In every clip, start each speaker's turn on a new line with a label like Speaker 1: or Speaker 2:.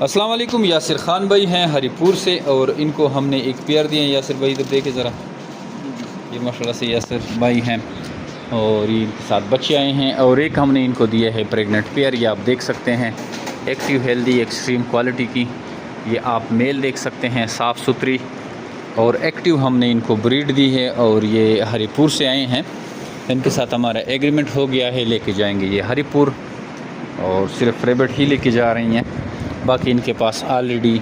Speaker 1: अस्सलाम वालेकुम। यासिर ख़ान भाई हैं हरिपुर से और इनको हमने एक पेयर दिए हैं। यासिर भाई इधर देखे ज़रा, ये माशाल्लाह से यासिर भाई हैं और ये इनके साथ बच्चे आए हैं। और एक हमने इनको दिया है प्रेग्नेंट पेयर, ये आप देख सकते हैं, एक्टिव हेल्दी एक्सट्रीम क्वालिटी की। ये आप मेल देख सकते हैं, साफ़ सुथरी और एक्टिव हमने इनको ब्रीड दी है और ये हरिपुर से आए हैं। इनके साथ हमारा एग्रीमेंट हो गया है, लेके जाएंगे ये हरिपुर और सिर्फ रेबिट ही लेके जा रही हैं। बाकी इनके पास ऑलरेडी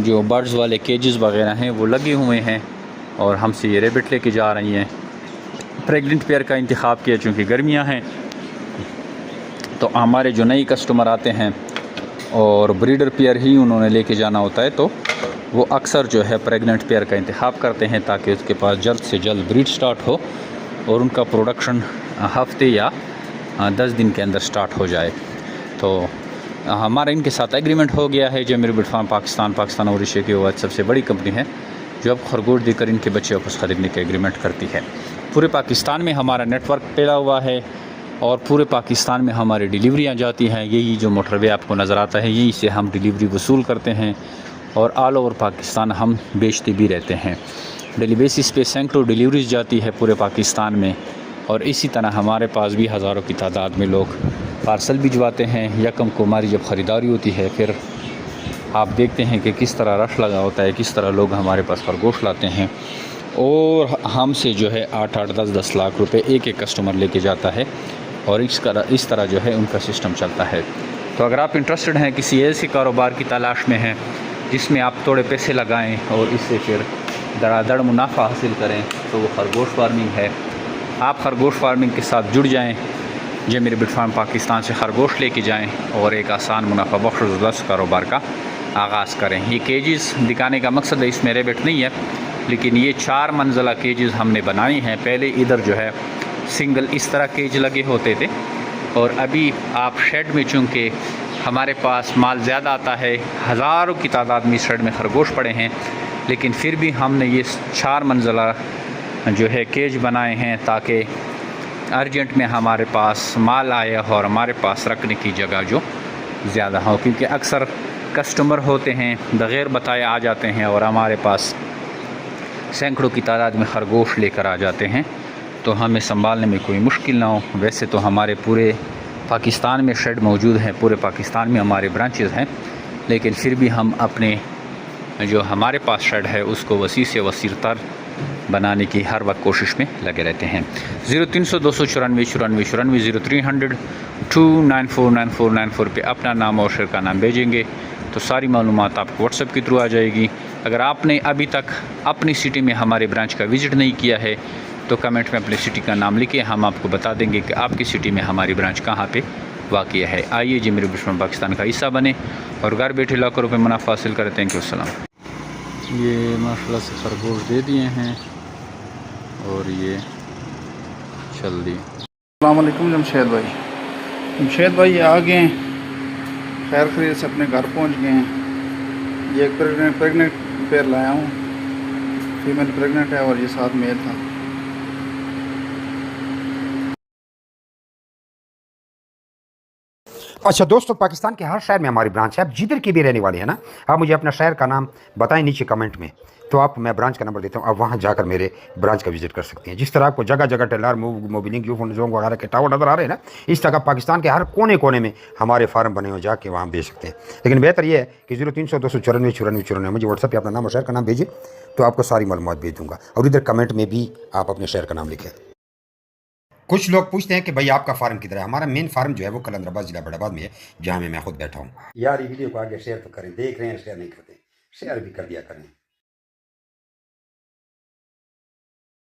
Speaker 1: जो बर्ड्स वाले केजेस वगैरह हैं वो लगे हुए हैं और हमसे ये रेबिट लेके जा रही हैं। प्रेग्नेंट पेयर का इंतखाब किया चूँकि गर्मियां हैं, तो हमारे जो नए कस्टमर आते हैं और ब्रीडर पेयर ही उन्होंने लेके जाना होता है, तो वो अक्सर जो है प्रेग्नेंट पेयर का इंतखाब करते हैं ताकि उसके पास जल्द से जल्द ब्रीड स्टार्ट हो और उनका प्रोडक्शन हफ्ते या 10 दिन के अंदर स्टार्ट हो जाए। तो हमारा इनके साथ एग्रीमेंट हो गया है। जो मेरे फार्म पाकिस्तान और एशिया की वो सबसे बड़ी कंपनी है जो अब खरगोश देकर इनके बच्चे वापस ख़रीदने के एग्रीमेंट करती है। पूरे पाकिस्तान में हमारा नेटवर्क फैला हुआ है और पूरे पाकिस्तान में हमारी डिलीवरियाँ जाती हैं। यही जो मोटरवे आपको नज़र आता है, यहीं से हम डिलीवरी वसूल करते हैं और ऑल ओवर पाकिस्तान हम बेचते भी रहते हैं। डेली बेसिस पे सैकड़ों डिलीवरीज जाती है पूरे पाकिस्तान में और इसी तरह हमारे पास भी हज़ारों की तादाद में लोग पार्सल भिजवाते हैं। यकम को हमारी जब ख़रीदारी होती है, फिर आप देखते हैं कि किस तरह रश लगा होता है, किस तरह लोग हमारे पास खरगोश लाते हैं और हमसे जो है 8-8, 10-10 लाख रुपए एक एक कस्टमर लेके जाता है और इस तरह जो है उनका सिस्टम चलता है। तो अगर आप इंटरेस्टेड हैं, किसी ऐसे कारोबार की तलाश में हैं जिसमें आप थोड़े पैसे लगाएँ और इससे फिर धड़ाधड़ मुनाफा हासिल करें, तो वो खरगोश फार्मिंग है। आप खरगोश फार्मिंग के साथ जुड़ जाएँ, जो मेरे बिट फार्म पाकिस्तान से खरगोश लेके जाएं और एक आसान मुनाफा बख्श ज़बरदस्त कारोबार का आगाज़ करें। ये केजेस दिखाने का मकसद है, इसमें रेबिट नहीं है, लेकिन ये 4 मंजिला केजेस हमने बनाए हैं। पहले इधर जो है सिंगल इस तरह केज लगे होते थे और अभी आप शेड में, चूँकि हमारे पास माल ज़्यादा आता है, हज़ारों की तादाद में शेड में खरगोश पड़े हैं, लेकिन फिर भी हमने ये 4 मंजिला जो है केज बनाए हैं ताकि अर्जेंट में हमारे पास माल आया और हमारे पास रखने की जगह जो ज़्यादा हो, क्योंकि अक्सर कस्टमर होते हैं बग़ैर बताए आ जाते हैं और हमारे पास सैकड़ों की तादाद में खरगोश लेकर आ जाते हैं, तो हमें संभालने में कोई मुश्किल ना हो। वैसे तो हमारे पूरे पाकिस्तान में शेड मौजूद हैं, पूरे पाकिस्तान में हमारे ब्रांचेस हैं, लेकिन फिर भी हम अपने जो हमारे पास शेड है उसको वसी से वसीरतर बनाने की हर वक्त कोशिश में लगे रहते हैं। 0300 294 94 94 0300 294 9494 पे अपना नाम और शहर का नाम भेजेंगे तो सारी मालूमात आपको व्हाट्सएप के थ्रू आ जाएगी। अगर आपने अभी तक अपनी सिटी में हमारे ब्रांच का विज़िट नहीं किया है तो कमेंट में अपनी सिटी का नाम लिखिए, हम आपको बता देंगे कि आपकी सिटी में हमारी ब्रांच कहाँ पे वाक़ है। आइए जी मेरे बिस्मिल्लाह पाकिस्तान का हिस्सा बने और घर बैठे लाखों रुपये मुनाफा हासिल करें। थैंक यू अस्सलाम। ये माशाल्लाह से खरगोश दे दिए हैं और ये चल दी।
Speaker 2: अस्सलाम वालेकुम जमशेद भाई आ गए हैं, खैर खैरियत से अपने घर पहुंच गए हैं। ये एक प्रेग्नेंट पेयर लाया हूँ, फीमेल प्रेग्नेंट है और ये साथ मेल था।
Speaker 3: अच्छा दोस्तों, पाकिस्तान के हर शहर में हमारी ब्रांच है। आप जिधर की भी रहने वाले हैं ना, आप मुझे अपना शहर का नाम बताएं नीचे कमेंट में, तो आप मैं ब्रांच का नंबर देता हूं, आप वहां जाकर मेरे ब्रांच का विजिट कर सकते हैं। जिस तरह आपको जगह जगह टेलर मोबिलिंग जो वगैरह के टावर नज़र आ रहे हैं ना, इस तरह पाकिस्तान के हर कोने कोने में हमारे फार्म बने हो, जाके वहाँ बेच सकते हैं। लेकिन बेहतर यह है कि 0300 294 94 94 मुझे व्हाट्सएप पर अपना नाम और शहर का नाम भेजिए, तो आपको सारी मालूमात भेज दूँगा और इधर कमेंट में भी आप अपने शहर का नाम लिखें। कुछ लोग पूछते हैं कि भाई आपका फार्म किधर है। हमारा मेन फार्म जो है वो कलंदराबाद जिला बड़ाबाद में है, जहाँ में मैं खुद बैठा हूँ। यार ये वीडियो को आगे शेयर तो करें, देख रहे हैं शेयर नहीं करते, शेयर भी कर दिया करें।